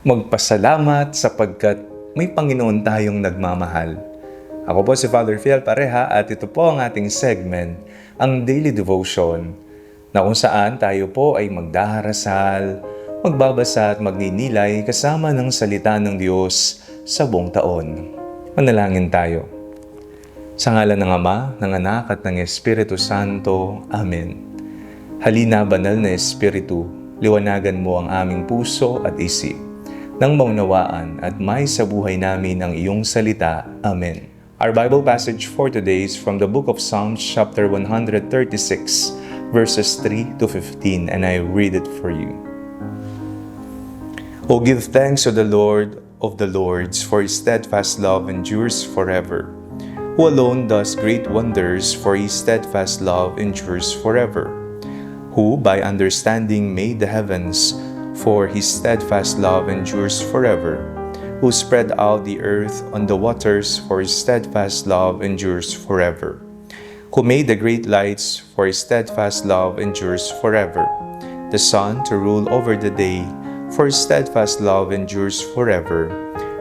Magpasalamat sapagkat may Panginoon tayong nagmamahal. Ako po si Father Fiel Pareha at ito po ang ating segment, ang Daily Devotion, na kung saan tayo po ay magdaharasal, magbabasa at magninilay kasama ng salita ng Diyos sa buong taon. Manalangin tayo. Sa ngalan ng Ama, ng Anak at ng Espiritu Santo. Amen. Halina, banal na Espiritu, liwanagan mo ang aming puso at isip, nang maunawaan at may sa buhay namin ang iyong salita. Amen. Our Bible passage for today is from the book of Psalms chapter 136, verses 3 to 15, and I read it for you. O give thanks to the Lord of the Lords, for his steadfast love endures forever. Who alone does great wonders, for his steadfast love endures forever. Who by understanding made the heavens, for his steadfast love endures forever. Who spread out the earth on the waters, for his steadfast love endures forever. Who made the great lights, for his steadfast love endures forever. The sun to rule over the day, for his steadfast love endures forever.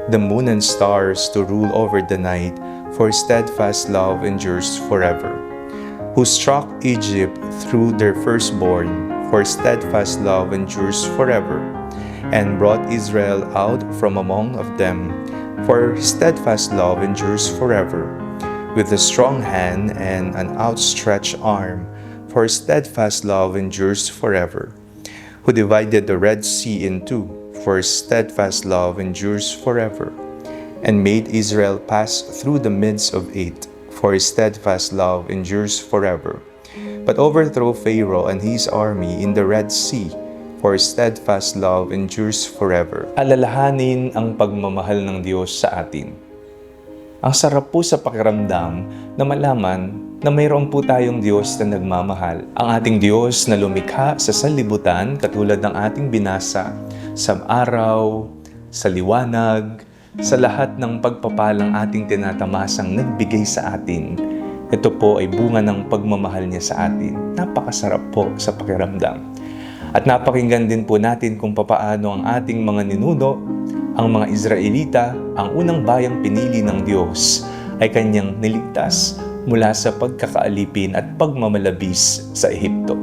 The moon and stars to rule over the night, for his steadfast love endures forever. Who struck Egypt through their firstborn, for steadfast love endures forever, and brought Israel out from among of them, for steadfast love endures forever, with a strong hand and an outstretched arm, for steadfast love endures forever, who divided the Red Sea in two, for steadfast love endures forever, and made Israel pass through the midst of it, for steadfast love endures forever, but overthrow Pharaoh and his army in the Red Sea, for steadfast love endures forever. Alalahanin ang pagmamahal ng Diyos sa atin. Ang sarap po sa pakiramdam na malaman na mayroon po tayong Diyos na nagmamahal. Ang ating Diyos na lumikha sa sanlibutan katulad ng ating binasa sa araw, sa liwanag, sa lahat ng pagpapalang ating tinatamasang nagbigay sa atin. Ito po ay bunga ng pagmamahal niya sa atin. Napakasarap po sa pakiramdam. At napakinggan din po natin kung papaano ang ating mga ninuno, ang mga Israelita, ang unang bayang pinili ng Diyos, ay kanyang niligtas mula sa pagkakaalipin at pagmamalabis sa Ehipto.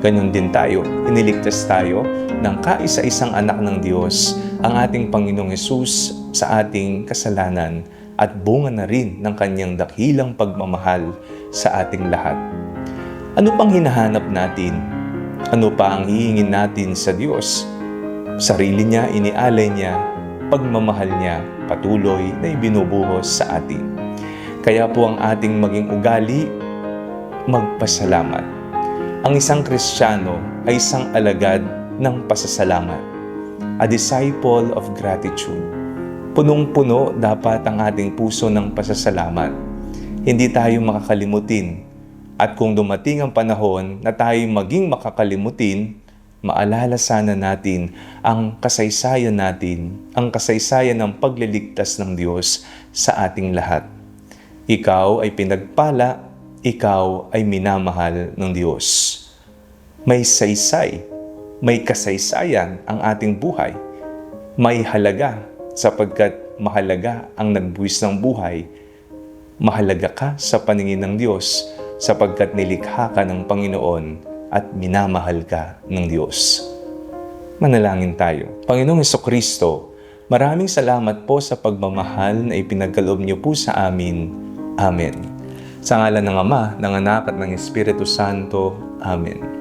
Ganun din tayo, iniligtas tayo ng kaisa-isang anak ng Diyos, ang ating Panginoong Hesus sa ating kasalanan, at bunga na rin ng kanyang dakilang pagmamahal sa ating lahat. Ano pang hinahanap natin? Ano pa ang hihingin natin sa Diyos? Sarili niya, inialay niya, pagmamahal niya, patuloy na ibinubuhos sa atin. Kaya po ang ating maging ugali, magpasalamat. Ang isang Kristiyano ay isang alagad ng pasasalamat, a disciple of gratitude. Punong-puno dapat ang ating puso ng pasasalamat. Hindi tayo makakalimutin. At kung dumating ang panahon na tayo maging makakalimutin, maalala sana natin ang kasaysayan ng pagliligtas ng Diyos sa ating lahat. Ikaw ay pinagpala, ikaw ay minamahal ng Diyos. May saysay, may kasaysayan ang ating buhay. May halaga, sapagkat mahalaga ang nagbuwis ng buhay. Mahalaga ka sa paningin ng Diyos sapagkat nilikha ka ng Panginoon at minamahal ka ng Diyos. Manalangin tayo. Panginoong Hesukristo, maraming salamat po sa pagmamahal na ipinagkaloob niyo po sa amin. Amen. Sa ngalan ng Ama, ng Anak at ng Espiritu Santo. Amen.